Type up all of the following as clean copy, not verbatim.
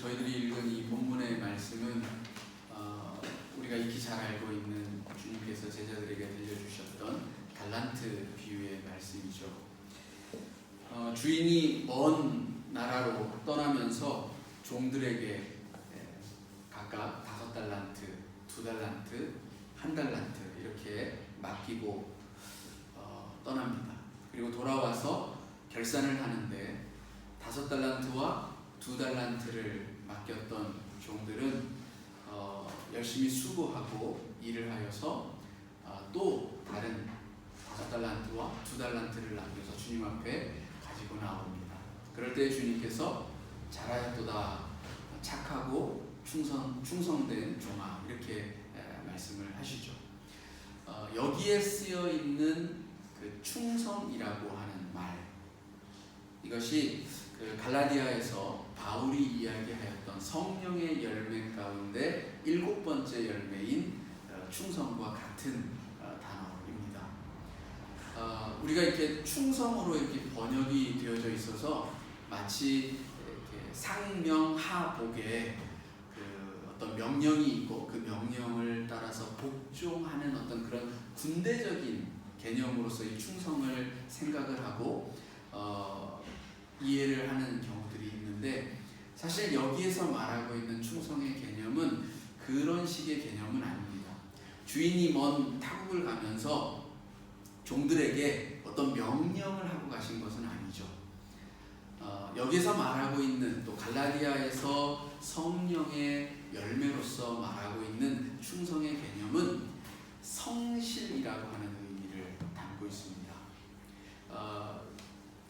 저희들이 읽은 이 본문의 말씀은 우리가 익히 잘 알고 있는 주님께서 제자들에게 들려주셨던 달란트 비유의 말씀이죠. 주인이 먼 나라로 떠나면서 종들에게 각각 5달란트, 2달란트, 1달란트 이렇게 맡기고 떠납니다. 그리고 돌아와서 결산을 하는데 5달란트와 2달란트를 맡겼던 종들은 열심히 수고하고 일을 하여서 또 다른 5달란트와 2달란트를 남겨서 주님 앞에 가지고 나옵니다. 그럴 때 주님께서 잘하였도다 착하고 충성된 종아 이렇게 말씀을 하시죠. 여기에 쓰여 있는 그 충성이라고 하는 말, 이것이 그 갈라디아에서 바울이 이야기하였던 성령의 열매 가운데 7번째 열매인 충성과 같은 단어입니다. 우리가 이렇게 충성으로 이렇게 번역이 되어져 있어서 마치 이렇게 상명하복에 그 어떤 명령이 있고 그 명령을 따라서 복종하는 어떤 그런 군대적인 개념으로서 이 충성을 생각을 하고 이해를 하는 경우들이 있는데, 사실 여기에서 말하고 있는 충성의 개념은 그런 식의 개념은 아닙니다. 주인이 먼 타국을 가면서 종들에게 어떤 명령을 하고 가신 것은 아니죠. 여기서 말하고 있는, 또 갈라디아에서 성령의 열매로서 말하고 있는 충성의 개념은 성실이라고 하는 의미를 담고 있습니다.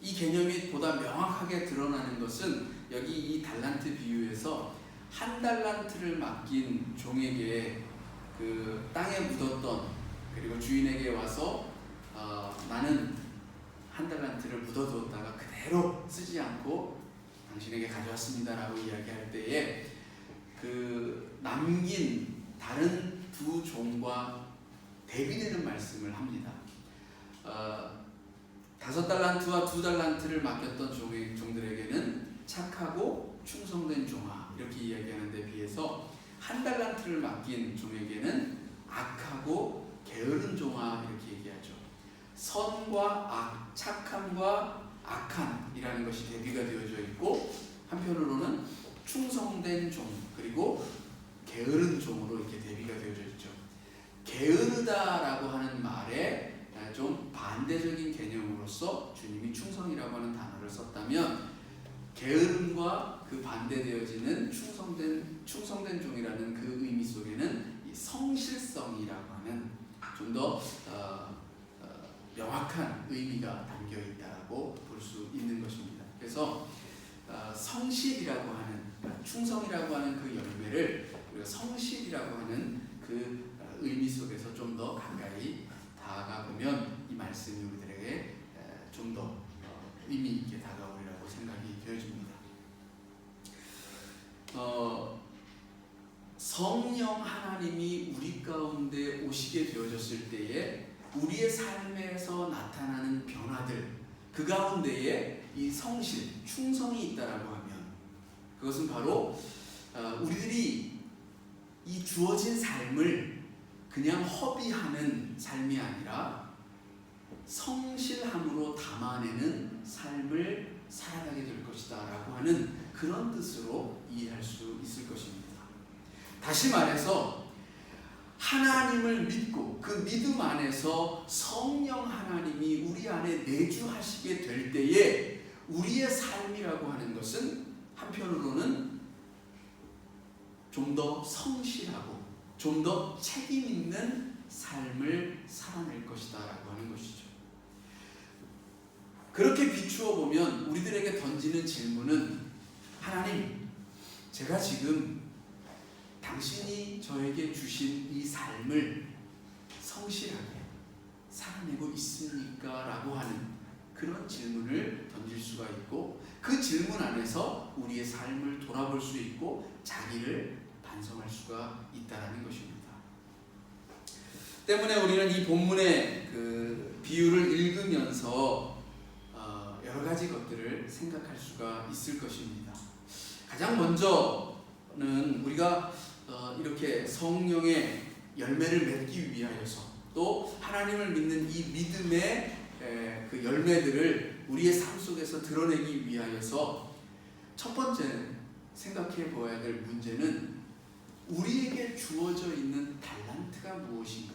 이 개념이 보다 명확하게 드러나는 것은 여기 이 달란트 비유에서 1달란트를 맡긴 종에게 그 땅에 묻었던, 그리고 주인에게 와서 나는 1달란트를 묻어두었다가 그대로 쓰지 않고 당신에게 가져왔습니다라고 이야기할 때에 그 남긴 다른 2 종과 대비되는 말씀을 합니다. 5달란트와 2달란트를 맡겼던 종들에게는 착하고 충성된 종아 이렇게 이야기하는 데 비해서 1달란트를 맡긴 종에게는 악하고 게으른 종아 이렇게 얘기하죠. 선과 악, 착함과 악함이라는 것이 대비가 되어져 있고, 한편으로는 충성된 종 그리고 게으른 종으로 이렇게 대비가 되어져 있죠. 게으르다라고 하는 말에 좀 반대적인 개념으로서 주님이 충성이라고 하는 단어를 썼다면, 게으름과 그 반대되어지는 충성된 종이라는 그 의미 속에는 이 성실성이라고 하는 좀 더 명확한 의미가 담겨 있다고 볼 수 있는 것입니다. 그래서 성실이라고 하는, 충성이라고 하는 그 열매를 우리가 성실이라고 하는 그 의미 속에서 좀 더 가까이 다가가 보면 이 말씀이 우리들에게 좀 더 의미 있게 다가오리라고 생각이 되어집니다. 성령 하나님이 우리 가운데 오시게 되어졌을 때에 우리의 삶에서 나타나는 변화들, 그 가운데에 이 성실, 충성이 있다라고 하면 그것은 바로 우리들이 이 주어진 삶을 그냥 허비하는 삶이 아니라 성실함으로 담아내는 삶을 살아가게 될 것이다 라고 하는 그런 뜻으로 이해할 수 있을 것입니다. 다시 말해서 하나님을 믿고 그 믿음 안에서 성령 하나님이 우리 안에 내주하시게 될 때에 우리의 삶이라고 하는 것은 한편으로는 좀 더 성실하고 좀 더 책임 있는 삶을 살아낼 것이다 라고 하는 것이죠. 그렇게 비추어 보면 우리들에게 던지는 질문은, 하나님, 제가 지금 당신이 저에게 주신 이 삶을 성실하게 살아내고 있습니까? 라고 하는 그런 질문을 던질 수가 있고, 그 질문 안에서 우리의 삶을 돌아볼 수 있고 자기를 반성할 수가 있다는 것입니다. 때문에 우리는 이 본문의 그 비유를 읽으면서 여러 가지 것들을 생각할 수가 있을 것입니다. 가장 먼저는 우리가 이렇게 성령의 열매를 맺기 위하여서 또 하나님을 믿는 이 믿음의 그 열매들을 우리의 삶 속에서 드러내기 위하여서 첫 번째는 생각해 보아야 될 문제는 우리에게 주어져 있는 달란트가 무엇인가?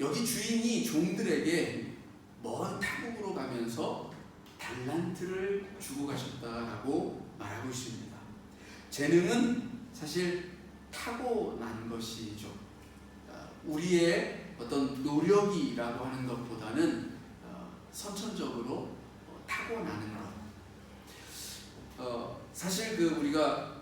여기 주인이 종들에게 먼 타국으로 가면서 달란트를 주고 가셨다라고 말하고 있습니다. 재능은 사실 타고난 것이죠. 우리의 어떤 노력이라고 하는 것보다는 선천적으로 타고나는 것. 사실 우리가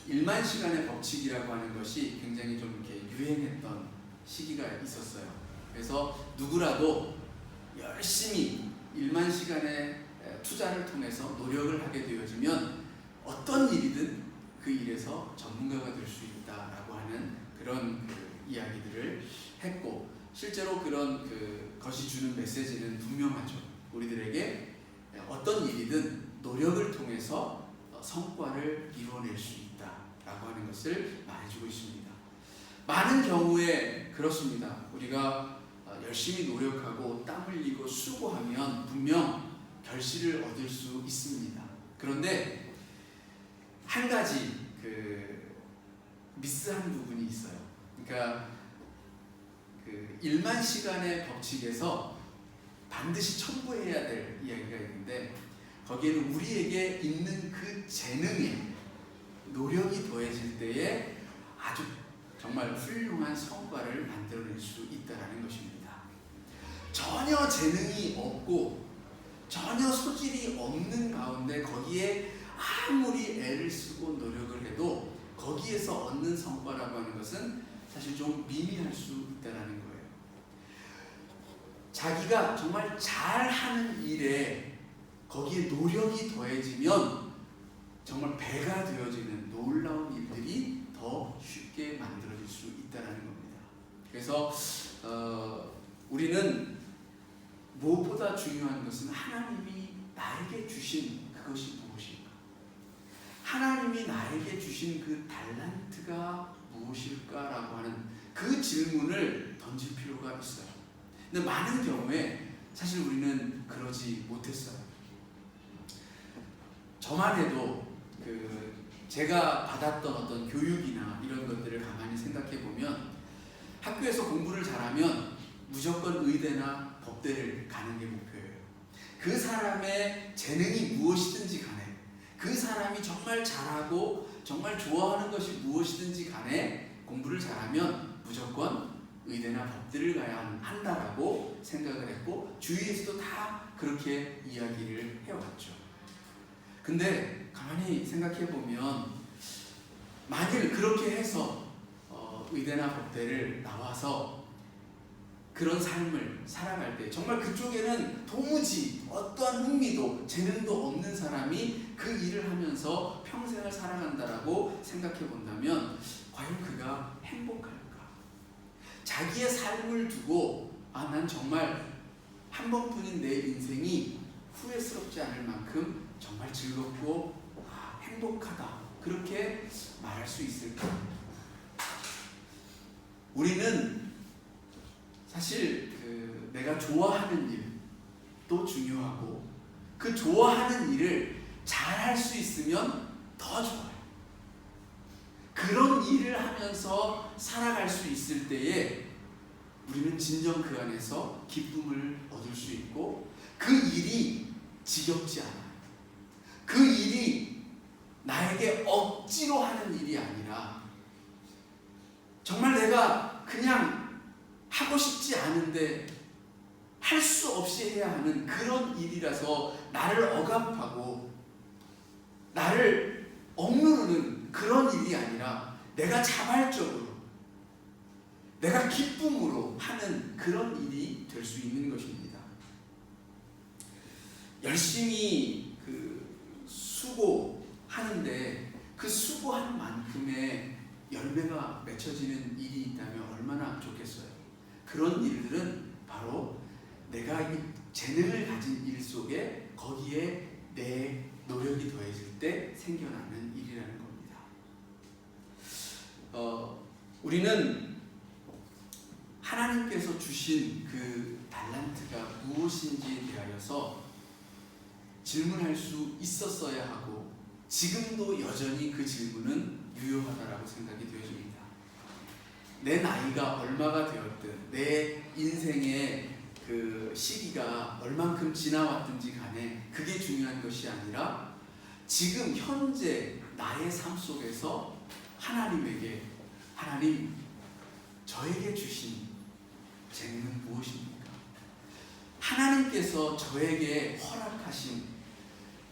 1만 시간의 법칙이라고 하는 것이 굉장히 좀 이렇게 유행했던 시기가 있었어요. 그래서 누구라도 열심히 1만 시간의 투자를 통해서 노력을 하게 되어지면 어떤 일이든 그 일에서 전문가가 될 수 있다라고 하는 그런 이야기들을 했고, 실제로 그런 것이 주는 메시지는 분명하죠. 우리들에게 어떤 일이든 노력을 통해서 성과를 이루어낼 수 있다라고 하는 것을 말해주고 있습니다. 많은 경우에 그렇습니다. 우리가 열심히 노력하고 땀 흘리고 수고하면 분명 결실을 얻을 수 있습니다. 그런데 한 가지 미스한 부분이 있어요. 그러니까 1만 시간의 법칙에서 반드시 첨부해야 될 이야기가 있는데, 거기에는 우리에게 있는 그 재능에 노력이 더해질 때에 아주 정말 훌륭한 성과를 만들어낼 수 있다는 것입니다. 전혀 재능이 없고 전혀 소질이 없는 가운데 거기에 아무리 애를 쓰고 노력을 해도 거기에서 얻는 성과라고 하는 것은 사실 좀 미미할 수 있다는 거예요. 자기가 정말 잘하는 일에 거기에 노력이 더해지면 정말 배가 되어지는 놀라운 일들이 더 쉽게 만들어질 수 있다는 겁니다. 그래서 우리는 무엇보다 중요한 것은 하나님이 나에게 주신 그것이 무엇일까? 하나님이 나에게 주신 그 달란트가 무엇일까라고 하는 그 질문을 던질 필요가 있어요. 근데 많은 경우에 사실 우리는 그러지 못했어요. 저만 해도 제가 받았던 어떤 교육이나 이런 것들을 가만히 생각해 보면 학교에서 공부를 잘하면 무조건 의대나 법대를 가는 게 목표예요. 그 사람의 재능이 무엇이든지 간에, 그 사람이 정말 잘하고 정말 좋아하는 것이 무엇이든지 간에 공부를 잘하면 무조건 의대나 법대를 가야 한다라고 생각을 했고, 주위에서도 다 그렇게 이야기를 해왔죠. 근데 가만히 생각해 보면 만일 그렇게 해서 의대나 법대를 나와서 그런 삶을 살아갈 때 정말 그쪽에는 도무지 어떠한 흥미도 재능도 없는 사람이 그 일을 하면서 평생을 살아간다라고 생각해 본다면 과연 그가 행복할까? 자기의 삶을 두고 난 정말 한 번뿐인 내 인생이 후회스럽지 않을 만큼 정말 즐겁고 행복하다, 그렇게 말할 수 있을까? 우리는 사실 내가 좋아하는 일도 중요하고 그 좋아하는 일을 잘할 수 있으면 더 좋아요. 그런 일을 하면서 살아갈 수 있을 때에 우리는 진정 그 안에서 기쁨을 얻을 수 있고, 그 일이 지겹지 않아요. 그 일이 나에게 억지로 하는 일이 아니라 정말 내가 그냥 하고 싶지 않은데 할 수 없이 해야 하는 그런 일이라서 나를 억압하고 나를 억누르는 그런 일이 아니라 내가 자발적으로, 내가 기쁨으로 하는 그런 일이 될 수 있는 것입니다. 열심히 수고하는데 그 수고한 만큼의 열매가 맺혀지는 일이 있다면 얼마나 좋겠어요. 그런 일들은 바로 내가 이 재능을 가진 일 속에 거기에 내 노력이 더해질 때 생겨나는 일이라는 겁니다. 우리는 하나님께서 주신 그 달란트가 무엇인지에 대하여서 질문할 수 있었어야 하고 지금도 여전히 그 질문은 유효하다라고 생각이 되어집니다. 내 나이가 얼마가 되었든 내 인생의 그 시기가 얼만큼 지나왔든지 간에 그게 중요한 것이 아니라 지금 현재 나의 삶 속에서 하나님에게 하나님 저에게 주신 재능은 무엇입니까? 하나님께서 저에게 허락하신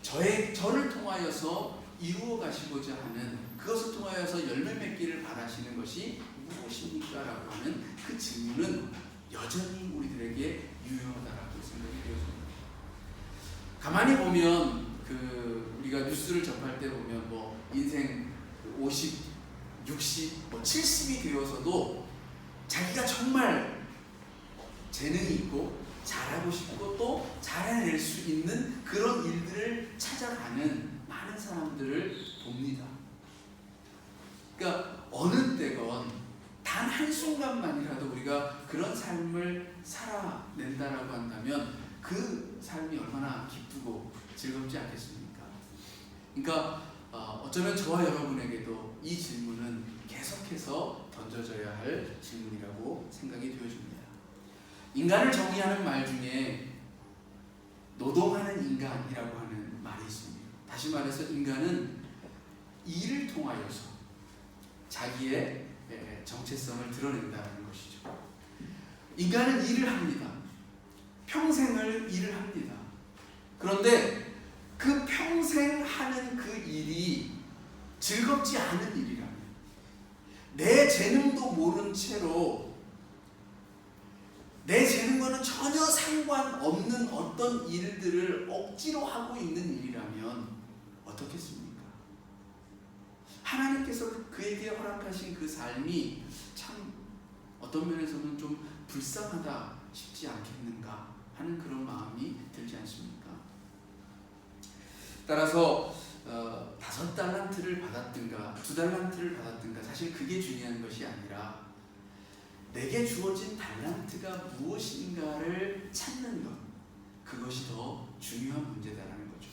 저를 통하여서 이루어 가시고자 하는 그것을 통하여서 열매 맺기를 바라시는 것이 무엇입니까? 라고 하는 그 질문은 여전히 우리들에게 유효하다라고 생각이 되어집니다. 가만히 보면 우리가 뉴스를 접할 때 보면 인생 50, 60, 70이 되어서도 자기가 정말 재능이 있고 잘하고 싶고 또 잘해낼 수 있는 그런 일들을 찾아가는 많은 사람들을 봅니다. 그러니까 어느 때건 단 한순간만이라도 우리가 그런 삶을 살아낸다라고 한다면 그 삶이 얼마나 기쁘고 즐겁지 않겠습니까? 그러니까 어쩌면 저와 여러분에게도 이 질문은 계속해서 던져져야 할 질문이라고 생각이 되어집니다. 인간을 정의하는 말 중에 노동하는 인간이라고 하는 말이 있습니다. 다시 말해서 인간은 일을 통하여서 자기의 정체성을 드러낸다는 것이죠. 인간은 일을 합니다. 평생을 일을 합니다. 그런데 그 평생 하는 그 일이 즐겁지 않은 일이라면 내 재능도 모른 채로 내 재능과는 전혀 상관없는 어떤 일들을 억지로 하고 있는 일이라면 어떻겠습니까? 하나님께서 그에게 허락하신 그 삶이 참 어떤 면에서는 좀 불쌍하다 싶지 않겠는가 하는 그런 마음이 들지 않습니까? 따라서 5달란트를 받았든가 2달란트를 받았든가 사실 그게 중요한 것이 아니라 내게 주어진 달란트가 무엇인가를 찾는 것, 그것이 더 중요한 문제다라는 거죠.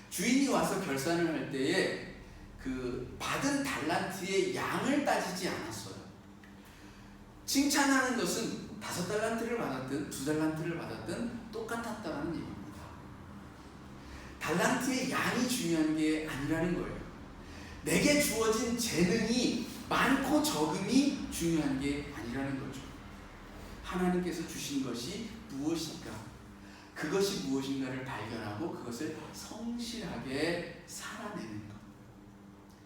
주인이 와서 결산을 할 때에 그 받은 달란트의 양을 따지지 않았어요. 칭찬하는 것은 5달란트를 받았든 2달란트를 받았든 똑같았다는 얘기입니다. 달란트의 양이 중요한 게 아니라는 거예요. 내게 주어진 재능이 많고 적음이 중요한 게 아니라는 거죠. 하나님께서 주신 것이 무엇인가, 그것이 무엇인가를 발견하고 그것을 성실하게 살아내는 것,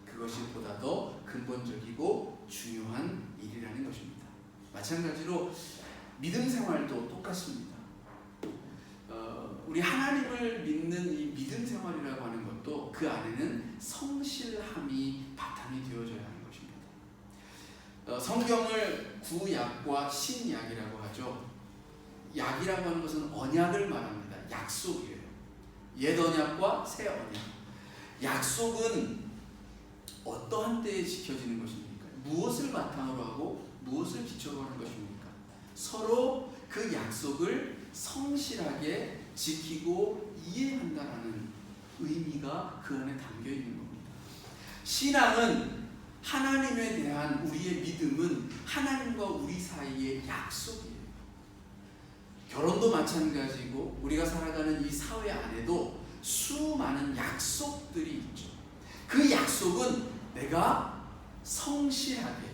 그것이 보다 더 근본적이고 중요한 일이라는 것입니다. 마찬가지로 믿음 생활도 똑같습니다. 우리 하나님을 믿는 이 믿음 생활이라고 하는 것도 그 안에는 성실함이 바탕이 되어져야 하는 것입니다. 성경을 구약과 신약이라고 하죠. 약이라고 하는 것은 언약을 말합니다. 약속이에요. 옛 언약과 새 언약. 약속은 어떠한 때에 지켜지는 것입니까? 무엇을 바탕으로 하고 무엇을 기초로 하는 것입니까? 서로 그 약속을 성실하게 지키고 이해한다라는 의미가 그 안에 담겨 있는 겁니다. 신앙은 하나님에 대한 우리의 믿음은 하나님과 우리 사이의 약속이에요. 결혼도 마찬가지고 우리가 살아가는 이 사회 안에도 수많은 약속들이 있죠. 그 약속은 내가 성실하게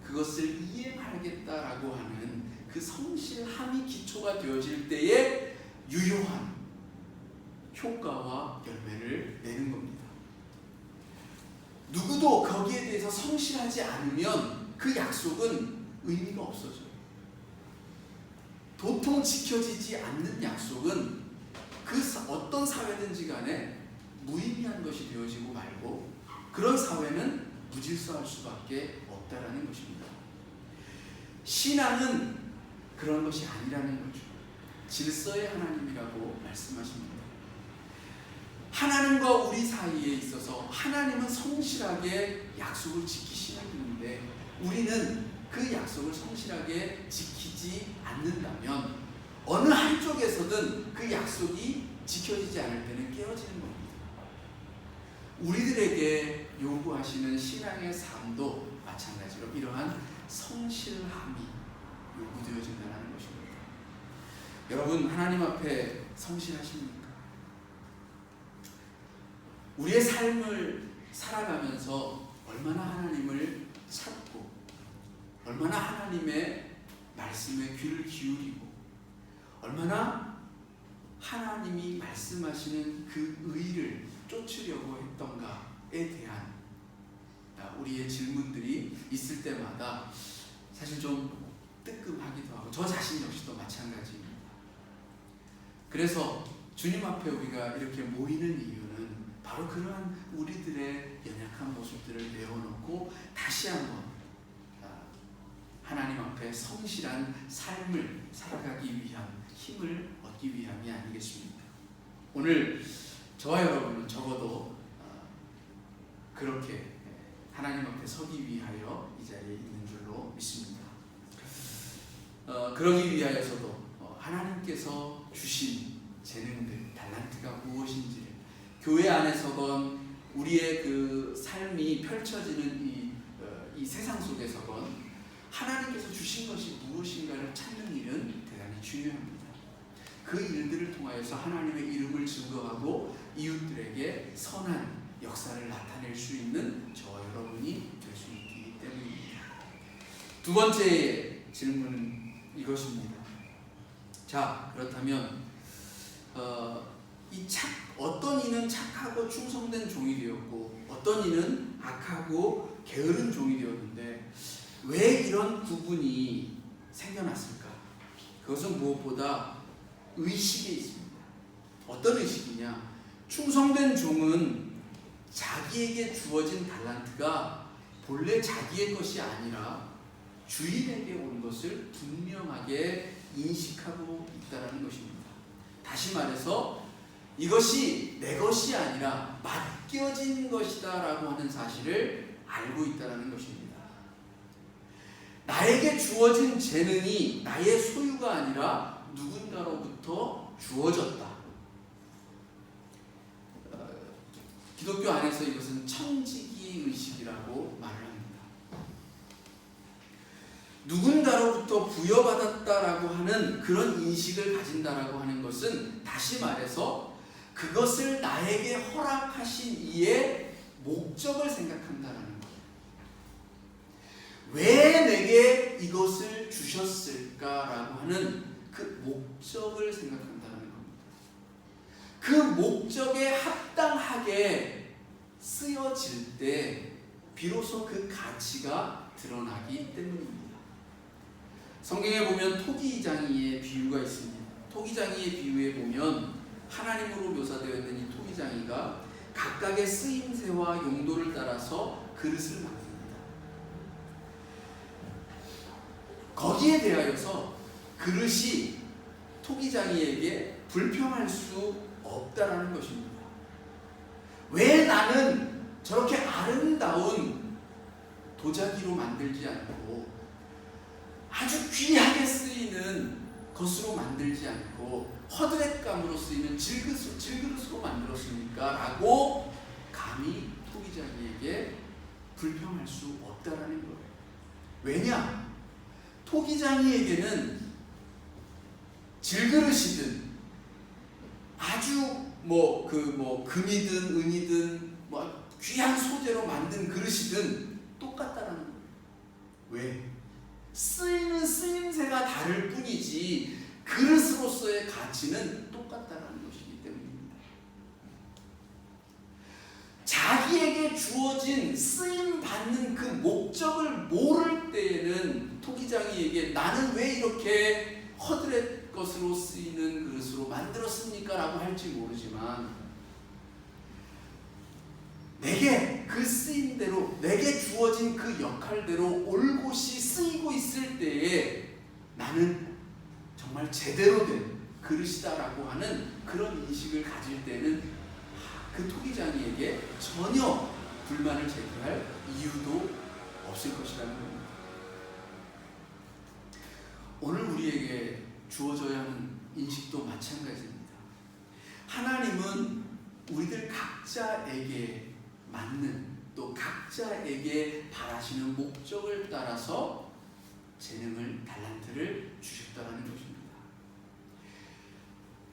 그것을 이행하겠다라고 하는 그 성실함이 기초가 되어질 때에 유효한 효과와 열매를 내는 겁니다. 누구도 거기에 대해서 성실하지 않으면 그 약속은 의미가 없어져요. 도통 지켜지지 않는 약속은 그 어떤 사회든지 간에 무의미한 것이 되어지고 말고 그런 사회는 무질서할 수밖에 없다라는 것입니다. 신앙은 그런 것이 아니라는 거죠. 질서의 하나님이라고 말씀하십니다. 하나님과 우리 사이에 있어서 하나님은 성실하게 약속을 지키시는 분인데 우리는 그 약속을 성실하게 지키지 않는다면 어느 한쪽에서든 그 약속이 지켜지지 않을 때는 깨어지는 겁니다. 우리들에게 요구하시는 신앙의 삶도 마찬가지로 이러한 성실함이 요구되어진다는 것입니다. 여러분, 하나님 앞에 성실하십니까? 우리의 삶을 살아가면서 얼마나 하나님을 찾고 얼마나 하나님의 말씀에 귀를 기울이고 얼마나 하나님이 말씀하시는 그 의를 쫓으려고 했던가에 대한 우리의 질문들이 있을 때마다 사실 좀 뜨끔하기도 하고 저 자신 역시도 마찬가지입니다. 그래서 주님 앞에 우리가 이렇게 모이는 이유는 바로 그러한 우리들의 연약한 모습들을 내어놓고 다시 한번 하나님 앞에 성실한 삶을 살아가기 위한 힘을 얻기 위함이 아니겠습니까? 오늘 저와 여러분은 적어도 그렇게 하나님 앞에 서기 위하여 이 자리에 있는 줄로 믿습니다. 그러기 위하여서도 하나님께서 주신 재능들, 달란트가 무엇인지를 교회 안에서건 우리의 그 삶이 펼쳐지는 이 세상 속에서건 하나님께서 주신 것이 무엇인가를 찾는 일은 대단히 중요합니다. 그 일들을 통하여서 하나님의 이름을 증거하고 이웃들에게 선한 역사를 나타낼 수 있는 저와 여러분이 될 수 있기 때문입니다. 두 번째 질문은 이것입니다. 자, 그렇다면 어떤 이는 착하고 충성된 종이 되었고 어떤 이는 악하고 게으른 종이 되었는데 왜 이런 구분이 생겨났을까? 그것은 무엇보다 의식에 있습니다. 어떤 의식이냐? 충성된 종은 자기에게 주어진 달란트가 본래 자기의 것이 아니라 주인에게 온 것을 분명하게 인식하고 있다는 것입니다. 다시 말해서 이것이 내 것이 아니라 맡겨진 것이다 라고 하는 사실을 알고 있다는 것입니다. 나에게 주어진 재능이 나의 소유가 아니라 누군가로부터 주어졌다. 기독교 안에서 이것은 청지기 의식이라고 말을 합니다. 누군가로부터 부여받았다라고 하는 그런 인식을 가진다라고 하는 것은 다시 말해서 그것을 나에게 허락하신 이의 목적을 생각한다라는 거예요. 왜 내게 이것을 주셨을까라고 하는 그 목적을 생각한다는 겁니다. 그 목적에 합당하게 쓰여질 때 비로소 그 가치가 드러나기 때문입니다. 성경에 보면 토기장이의 비유가 있습니다. 토기장이의 비유에 보면 하나님으로 묘사되어 있는 이 토기장이가 각각의 쓰임새와 용도를 따라서 그릇을 만듭니다. 거기에 대하여서 그릇이 토기장이에게 불평할 수 없다라는 것입니다. 왜 나는 저렇게 아름다운 도자기로 만들지 않고 아주 귀하게 쓰이는 것으로 만들지 않고 허드렛감으로 쓰이는 질그릇으로 만들었습니까? 라고 감히 토기장이에게 불평할 수 없다라는 거예요. 왜냐? 토기장이에게는 질그릇이든 아주 금이든 은이든 귀한 소재로 만든 그릇이든 똑같다라는 거예요. 왜? 쓰이는 쓰임새가 다를 뿐이지 그릇으로서의 가치는 똑같다라는 것이기 때문입니다. 자기에게 주어진 쓰임받는 그 목적을 모를 때에는 토기장이에게 나는 왜 이렇게 허드렛 것으로 쓰이는 그릇으로 만들었습니까? 라고 할지 모르지만 내게 그 쓰임대로 내게 주어진 그 역할대로 올곧이 쓰이고 있을 때에 나는 정말 제대로 된 그릇이다라고 하는 그런 인식을 가질 때는 그 토기장이에게 전혀 불만을 제기할 이유도 없을 것이라는 겁니다. 오늘 우리에게 주어져야 하는 인식도 마찬가지입니다. 하나님은 우리들 각자에게 맞는, 또 각자에게 바라시는 목적을 따라서 재능을, 달란트를 주셨다는 것입니다.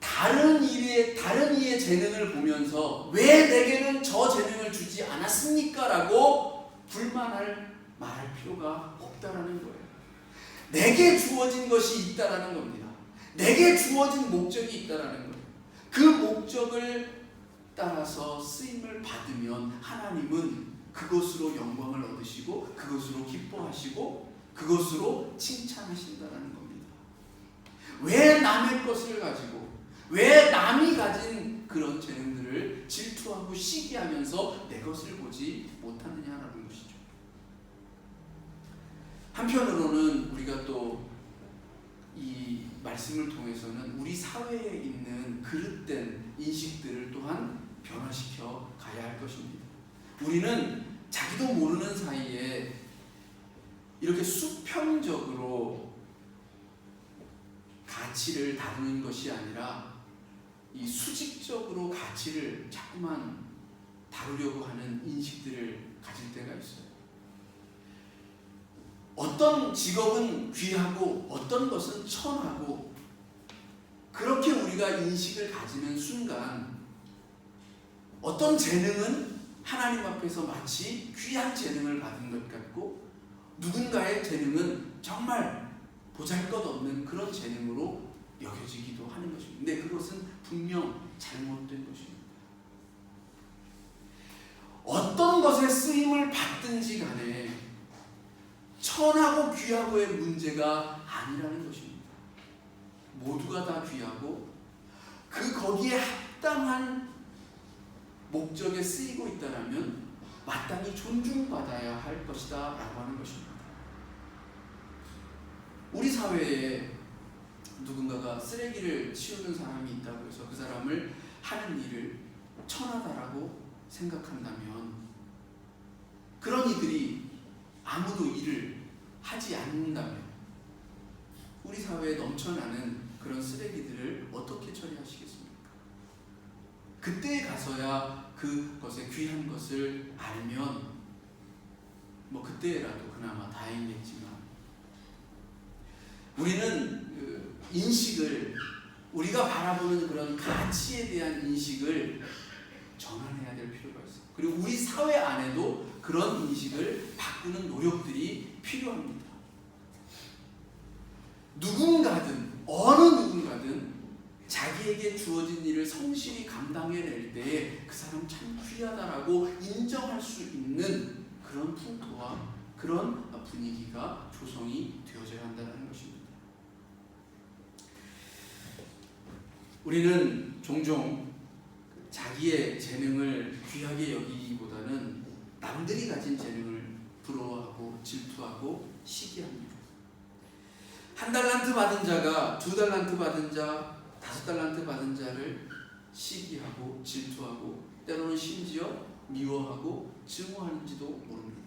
다른 이의 재능을 보면서 왜 내게는 저 재능을 주지 않았습니까? 라고 말할 필요가 없다라는 거예요. 내게 주어진 것이 있다라는 겁니다. 내게 주어진 목적이 있다라는 거예요. 그 목적을 따라서 쓰임을 받으면 하나님은 그것으로 영광을 얻으시고 그것으로 기뻐하시고 그것으로 칭찬하신다라는 겁니다. 왜 남의 것을 가지고, 왜 남이 가진 그런 재능들을 질투하고 시기하면서 내 것을 보지 못하느냐라는 것이죠. 한편으로는 우리가 또 이 말씀을 통해서는 우리 사회에 있는 그릇된 인식들을 또한 변화시켜 가야 할 것입니다. 우리는 자기도 모르는 사이에 이렇게 수평적으로 가치를 다루는 것이 아니라 이 수직적으로 가치를 자꾸만 다루려고 하는 인식들을 가질 때가 있어요. 어떤 직업은 귀하고 어떤 것은 천하고, 그렇게 우리가 인식을 가지는 순간 어떤 재능은 하나님 앞에서 마치 귀한 재능을 받은 것 같고, 누군가의 재능은 정말 보잘것없는 그런 재능으로 여겨지기도 하는 것입니다. 근데 그것은 분명 잘못된 것입니다. 어떤 것에 쓰임을 받든지 간에 천하고 귀하고의 문제가 아니라는 것입니다. 모두가 다 귀하고 거기에 합당한 목적에 쓰이고 있다면 마땅히 존중받아야 할 것이다 라고 하는 것입니다. 우리 사회에 누군가가 쓰레기를 치우는 사람이 있다고 해서 그 사람을 하는 일을 천하다라고 생각한다면, 그런 이들이 아무도 일을 하지 않는다면 우리 사회에 넘쳐나는 그런 쓰레기들을 어떻게 처리하시겠습니까? 그때에 가서야 그것의 귀한 것을 알면 그때라도 그나마 다행이겠지만, 우리는 인식을, 우리가 바라보는 그런 가치에 대한 인식을 전환해야 될 필요가 있어요. 그리고 우리 사회 안에도 그런 인식을 바꾸는 노력들이 필요합니다. 누군가든 어느 누군가든 자기에게 주어진 일을 성실히 감당해낼 때에 그 사람 참 귀하다라고 인정할 수 있는 그런 풍토와 그런 분위기가 조성이 되어져야 한다는 것입니다. 우리는 종종 자기의 재능을 귀하게 여기기보다는 남들이 가진 재능을 부러워하고 질투하고 시기합니다. 1달란트 받은 자가 2달란트 받은 자, 5달란트 받은 자를 시기하고 질투하고 때로는 심지어 미워하고 증오하는지도 모릅니다.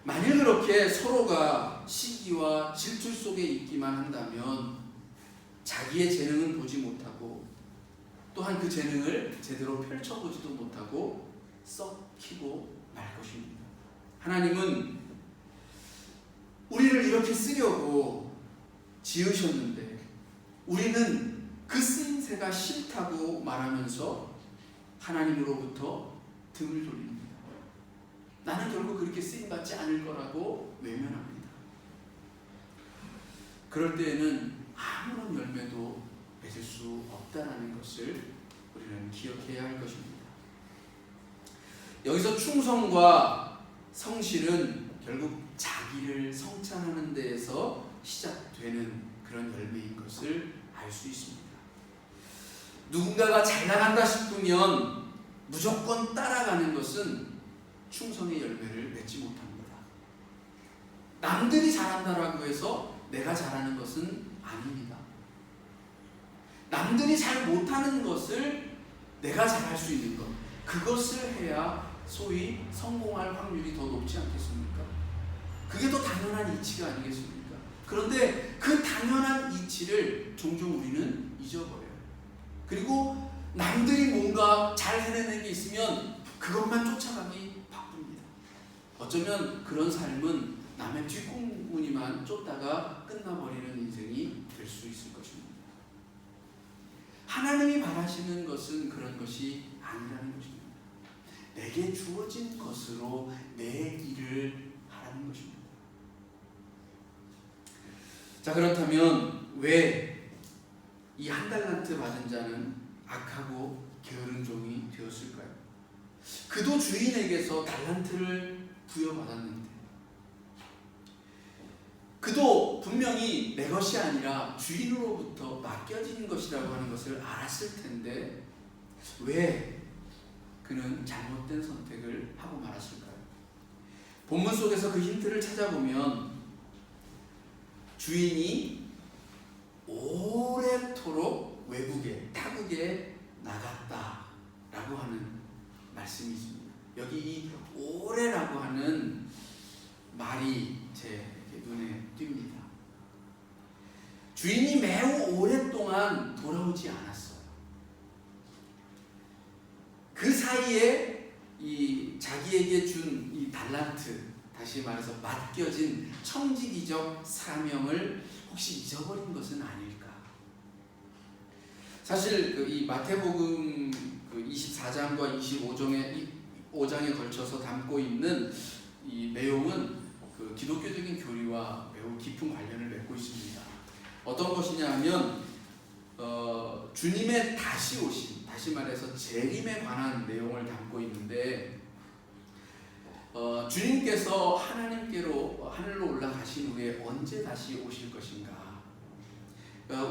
만일 그렇게 서로가 시기와 질투 속에 있기만 한다면 자기의 재능은 보지 못하고, 또한 그 재능을 제대로 펼쳐보지도 못하고 썩히고 말 것입니다. 하나님은 우리를 이렇게 쓰려고 지으셨는데 우리는 그 쓰임새가 싫다고 말하면서 하나님으로부터 등을 돌립니다. 나는 결국 그렇게 쓰임받지 않을 거라고 외면합니다. 그럴 때에는 아무런 열매도 맺을 수 없다는 것을 우리는 기억해야 할 것입니다. 여기서 충성과 성실은 결국 자기를 성찬하는 데에서 시작되는 그런 열매인 것을 알 수 있습니다. 누군가가 잘 나간다 싶으면 무조건 따라가는 것은 충성의 열매를 맺지 못합니다. 남들이 잘한다라고 해서 내가 잘하는 것은 아닙니다. 남들이 잘 못하는 것을 내가 잘할 수 있는 것, 그것을 해야 소위 성공할 확률이 더 높지 않겠습니까? 그게 더 당연한 이치가 아니겠습니까? 그런데 그 당연한 이치를 종종 우리는 잊어버려요. 그리고 남들이 뭔가 잘 해내는 게 있으면 그것만 쫓아가기 바쁩니다. 어쩌면 그런 삶은 남의 뒷공무니만 쫓다가 끝나버리는 인생이 될 수 있을 것입니다. 하나님이 바라시는 것은 그런 것이 아니라는 것입니다. 내게 주어진 것으로 내 일을 하라는 것입니다. 자, 그렇다면 왜 이 한 달란트 받은 자는 악하고 게으른 종이 되었을까요? 그도 주인에게서 달란트를 부여받았는데, 그도 분명히 내 것이 아니라 주인으로부터 맡겨진 것이라고 하는 것을 알았을 텐데 왜 그는 잘못된 선택을 하고 말았을까요? 본문 속에서 그 힌트를 찾아보면 주인이 오래도록 외국에, 타국에 나갔다라고 하는 말씀이 있습니다. 여기 이 오래라고 하는 말이 제 눈에 띕니다. 주인이 매우 오랫동안 돌아오지 않았어요. 그 사이에 이 자기에게 준 이 달란트, 다시 말해서 맡겨진 청지기적 사명을 혹시 잊어버린 것은 아닐까? 사실 이 마태복음 24장과 25장에 걸쳐서 담고 있는 이 내용은 기독교적인 교리와 매우 깊은 관련을 맺고 있습니다. 어떤 것이냐 하면 주님의 다시 오심, 다시 말해서 재림에 관한 내용을 담고 있는데, 주님께서 하나님께로 하늘로 올라가신 후에 언제 다시 오실 것인가?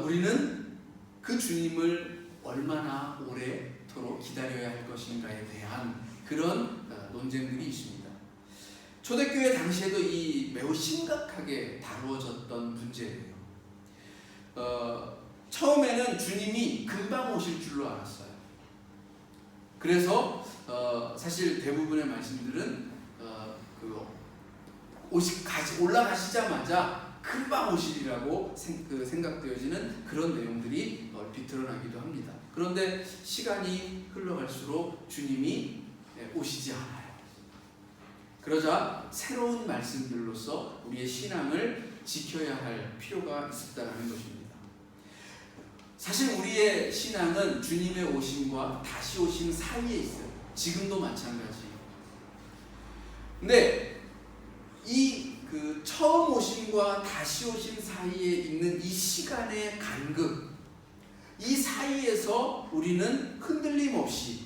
우리는 그 주님을 얼마나 오래도록 기다려야 할 것인가에 대한 그런 논쟁들이 있습니다. 초대교회 당시에도 이 매우 심각하게 다루어졌던 문제예요. 처음에는 주님이 금방 오실 줄로 알았어요. 그래서 사실 대부분의 말씀들은 올라가시자마자 금방 오시리라고 생각되어지는 그런 내용들이 얼핏 드러나기도 합니다. 그런데 시간이 흘러갈수록 주님이 오시지 않아요. 그러자 새로운 말씀들로서 우리의 신앙을 지켜야 할 필요가 있었다는 것입니다. 사실 우리의 신앙은 주님의 오심과 다시 오심 사이에 있어요. 지금도 마찬가지예요. 근데 이 처음 오심과 다시 오심 사이에 있는 이 시간의 간극, 이 사이에서 우리는 흔들림 없이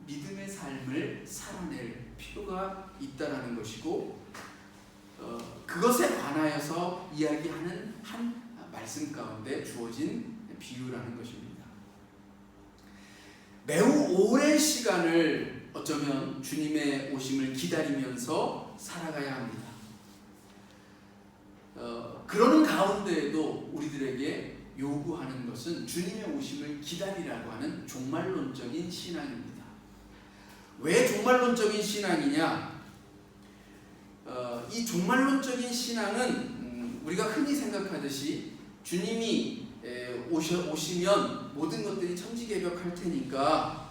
믿음의 삶을 살아낼 필요가 있다라는 것이고, 그것에 관하여서 이야기하는 한 말씀 가운데 주어진 비유라는 것입니다. 매우 오랜 시간을 어쩌면 주님의 오심을 기다리면서 살아가야 합니다. 그러는 가운데에도 우리들에게 요구하는 것은 주님의 오심을 기다리라고 하는 종말론적인 신앙입니다. 왜 종말론적인 신앙이냐? 이 종말론적인 신앙은 우리가 흔히 생각하듯이 주님이 오시면 모든 것들이 천지개벽할 테니까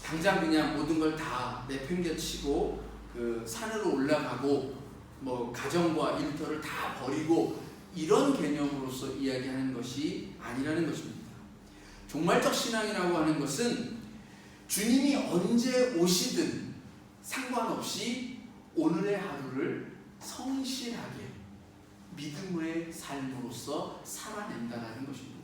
당장 그냥 모든 걸 다 내팽개치고 산으로 올라가고 가정과 일터를 다 버리고 이런 개념으로서 이야기하는 것이 아니라는 것입니다. 종말적 신앙이라고 하는 것은 주님이 언제 오시든 상관없이 오늘의 하루를 성실하게 믿음의 삶으로서 살아낸다는 것입니다.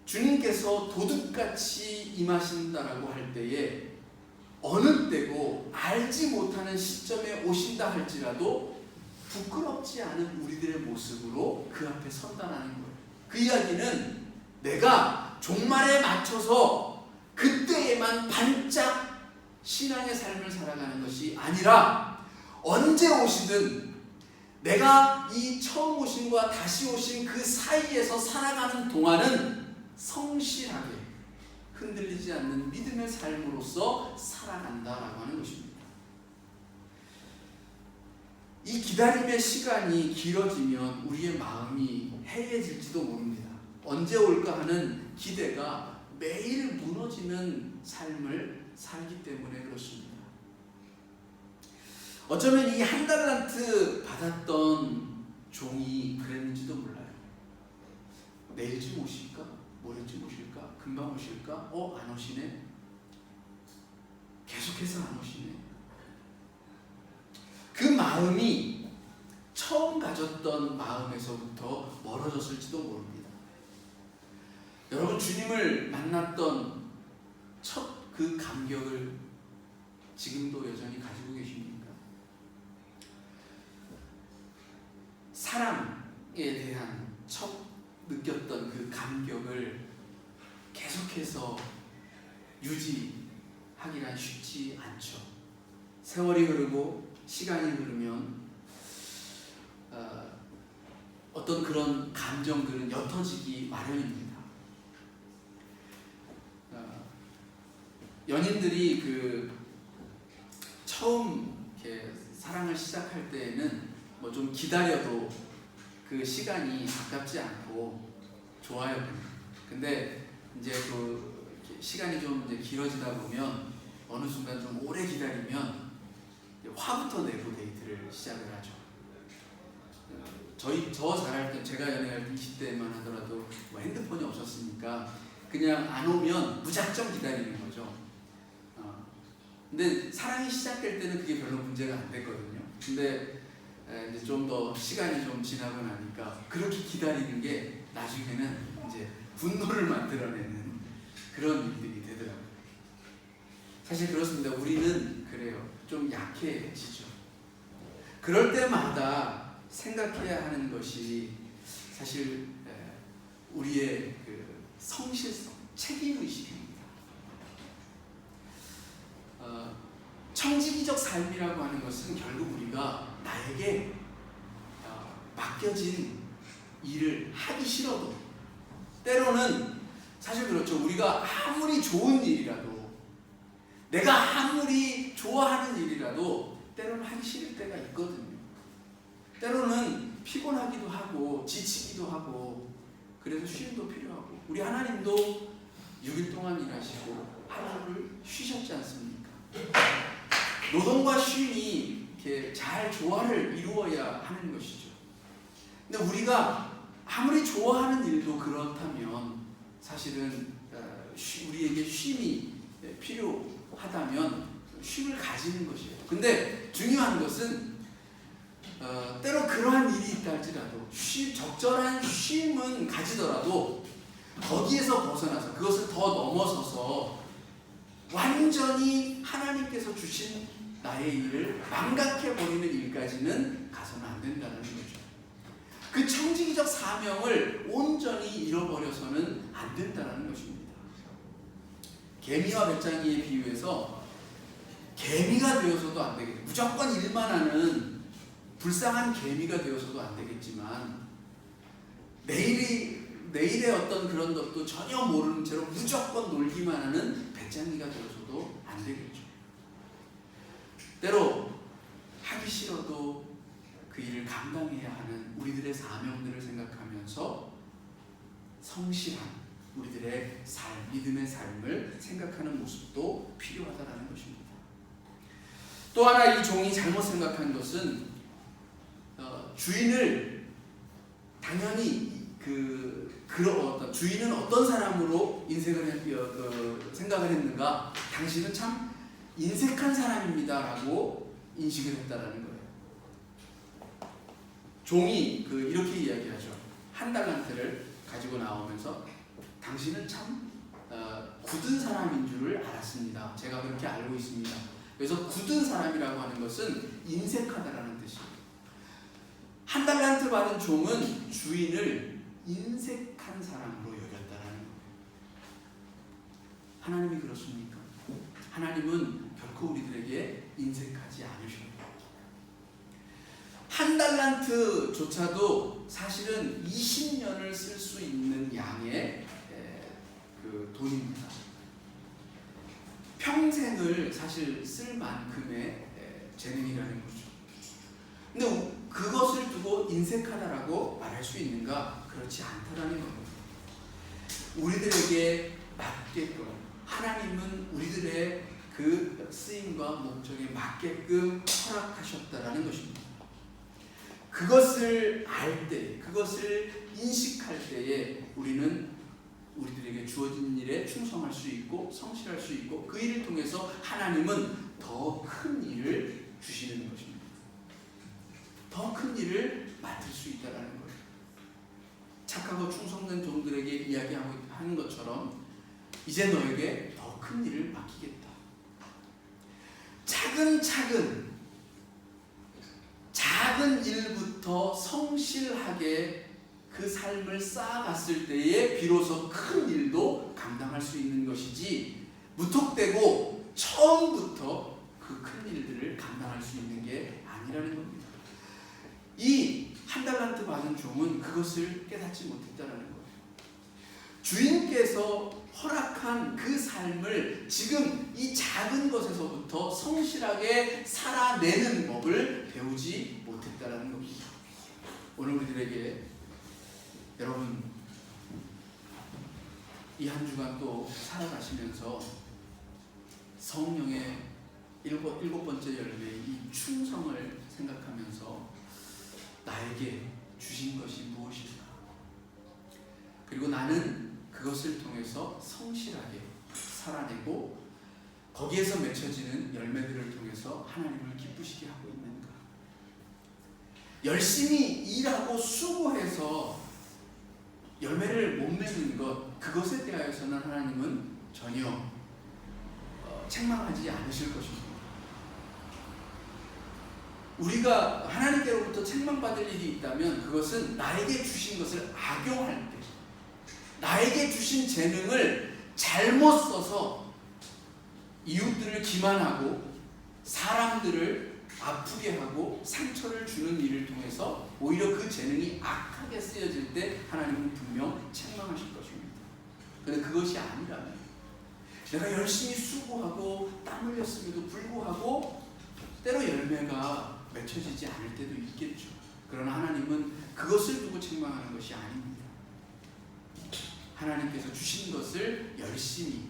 주님께서 도둑같이 임하신다라고 할 때에 어느 때고 알지 못하는 시점에 오신다 할지라도 부끄럽지 않은 우리들의 모습으로 그 앞에 선다라는 거예요. 그 이야기는 내가 종말에 맞춰서 그때에만 반짝 신앙의 삶을 살아가는 것이 아니라 언제 오시든 내가 이 처음 오심과 다시 오심 그 사이에서 살아가는 동안은 성실하게 흔들리지 않는 믿음의 삶으로서 살아간다라고 하는 것입니다. 이 기다림의 시간이 길어지면 우리의 마음이 해이해질지도 모릅니다. 언제 올까 하는 기대가 매일 무너지는 삶을 살기 때문에 그렇습니다. 어쩌면 이 한 달란트 받았던 종이 그랬는지도 몰라요. 내일쯤 오실까? 모레쯤 오실까? 금방 오실까? 안 오시네? 계속해서 안 오시네? 그 마음이 처음 가졌던 마음에서부터 멀어졌을지도 모릅니다. 여러분, 주님을 만났던 첫 그 감격을 지금도 여전히 가지고 계십니까? 사랑에 대한 첫 느꼈던 그 감격을 계속해서 유지하기란 쉽지 않죠. 세월이 흐르고 시간이 흐르면 어떤 그런 감정들은 옅어지기 마련입니다. 연인들이 처음 이렇게 사랑을 시작할 때에는 뭐 좀 기다려도 그 시간이 아깝지 않고 좋아요. 근데 이제 시간이 좀 이제 길어지다 보면 어느 순간 좀 오래 기다리면 화부터 내고 데이트를 시작을 하죠. 저 잘할 때, 제가 연애할 때 20대만 하더라도 뭐 핸드폰이 없었으니까 그냥 안 오면 무작정 기다리는 거죠. 근데 사랑이 시작될 때는 그게 별로 문제가 안 됐거든요. 근데 이제 좀 더 시간이 좀 지나고 나니까 그렇게 기다리는 게 나중에는 이제 분노를 만들어내는 그런 일들이 되더라고요. 사실 그렇습니다. 우리는 그래요. 좀 약해지죠. 그럴 때마다 생각해야 하는 것이 사실 우리의 그 성실성, 책임의식입니다. 청지기적 삶이라고 하는 것은 결국 우리가 나에게 맡겨진 일을 하기 싫어도, 때로는 사실 그렇죠. 우리가 아무리 좋은 일이라도, 내가 아무리 좋아하는 일이라도 때로는 하기 싫을 때가 있거든요. 때로는 피곤하기도 하고 지치기도 하고, 그래서 쉼도 필요하고. 우리 하나님도 6일 동안 일하시고 하루를 쉬셨지 않습니까? 노동과 쉼이 이렇게 잘 조화를 이루어야 하는 것이죠. 근데 우리가 아무리 좋아하는 일도 그렇다면 사실은 우리에게 쉼이 필요하다면 쉼을 가지는 것이에요. 근데 중요한 것은 때로 그러한 일이 있다 할지라도 적절한 쉼은 가지더라도 거기에서 벗어나서, 그것을 더 넘어서서 완전히 하나님께서 주신 나의 일을 망각해버리는 일까지는 가서는 안 된다는 거죠. 그 청지기적 사명을 온전히 잃어버려서는 안 된다는 것입니다. 개미와 배짱이의 비유에서 개미가 되어서도 안 되겠죠. 무조건 일만 하는 불쌍한 개미가 되어서도 안 되겠지만, 내일의 어떤 그런 것도 전혀 모르는 채로 무조건 놀기만 하는 배짱이가 되어서도 안 되겠죠. 때로 하기 싫어도 그 일을 감당해야 하는 우리들의 사명들을 생각하면서 성실한 우리들의 믿음의 삶을 생각하는 모습도 필요하다는 것입니다. 또 하나 이 종이 잘못 생각한 것은 주인을 당연히 주인은 어떤 사람으로 생각을 했는가? 당신은 참 인색한 사람입니다라고 인식을 했다라는 거예요. 종이 이렇게 이야기하죠. 한 달란트를 가지고 나오면서 당신은 참 굳은 사람인 줄을 알았습니다. 제가 그렇게 알고 있습니다. 그래서 굳은 사람이라고 하는 것은 인색하다라는 뜻이에요. 한 달란트 받은 종은 주인을 인색한 사람으로 여겼다라는 거예요. 하나님이 그렇습니까? 하나님은 결코 우리들에게 인색하지 않으셔요. 한 달란트조차도 사실은 20년을 쓸 수 있는 양의 그 돈입니다. 평생을 사실 쓸 만큼의 재능이라는 거죠. 근데 그것을 두고 인색하다라고 말할 수 있는가? 그렇지 않다라는 겁니다. 우리들에게 맞게끔 하나님은 우리들의 그 쓰임과 목적에 맞게끔 허락하셨다라는 것입니다. 그것을 알 때, 그것을 인식할 때에 우리는 우리들에게 주어진 일에 충성할 수 있고 성실할 수 있고 그 일을 통해서 하나님은 더 큰 일을 주시는 것입니다. 더 큰 일을 맡을 수 있다라는 거예요. 착하고 충성된 종들에게 이야기하는 것처럼 이제 너에게 더 큰 일을 맡기겠다. 차근차근 작은 일부터 성실하게 그 삶을 쌓아갔을 때에 비로소 큰 일도 감당할 수 있는 것이지, 무턱대고 처음부터 그 큰 일들을 감당할 수 있는 게 아니라는 겁니다. 이 한 달란트 받은 종은 그것을 깨닫지 못했다라는 거예요. 주인께서 허락한 그 삶을 지금 이 작은 것에서부터 성실하게 살아내는 법을 배우지 못했다라는 겁니다. 오늘 우리들에게 여러분 이 한 주간 또 살아가시면서 성령의 일곱 번째 열매 이 충성을 생각하면서 나에게 주신 것이 무엇일까? 그리고 나는 그것을 통해서 성실하게 살아내고 거기에서 맺혀지는 열매들을 통해서 하나님을 기쁘시게 하고 있는가? 열심히 일하고 수고해서 열매를 못 맺는 것, 그것에 대하여서는 하나님은 전혀 책망하지 않으실 것입니다. 우리가 하나님께로부터 책망받을 일이 있다면 그것은 나에게 주신 것을 악용할 때, 나에게 주신 재능을 잘못 써서 이웃들을 기만하고 사람들을 아프게 하고 상처를 주는 일을 통해서 오히려 그 재능이 악하게 쓰여질 때 하나님은 분명 책망하실 것입니다. 그런데 그것이 아니라면 내가 열심히 수고하고 땀 흘렸음에도 불구하고 때로 열매가 맺혀지지 않을 때도 있겠죠. 그러나 하나님은 그것을 두고 책망하는 것이 아닙니다. 하나님께서 주신 것을 열심히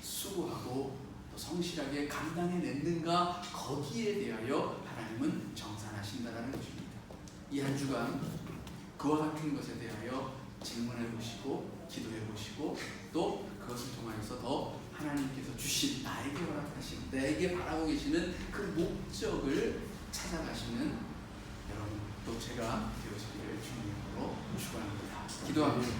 수고하고 또 성실하게 감당해냈는가, 거기에 대하여 하나님은 정산하신다는 것입니다. 이 한 주간 그와 같은 것에 대하여 질문해 보시고 기도해 보시고 또 그것을 통하여서 더 하나님께서 주신 나에게 허락하신 나에게 바라고 계시는 그 목적을 찾아가시는 여러분 또 제가 되어지기를 주님으로 축원합니다. 기도합니다.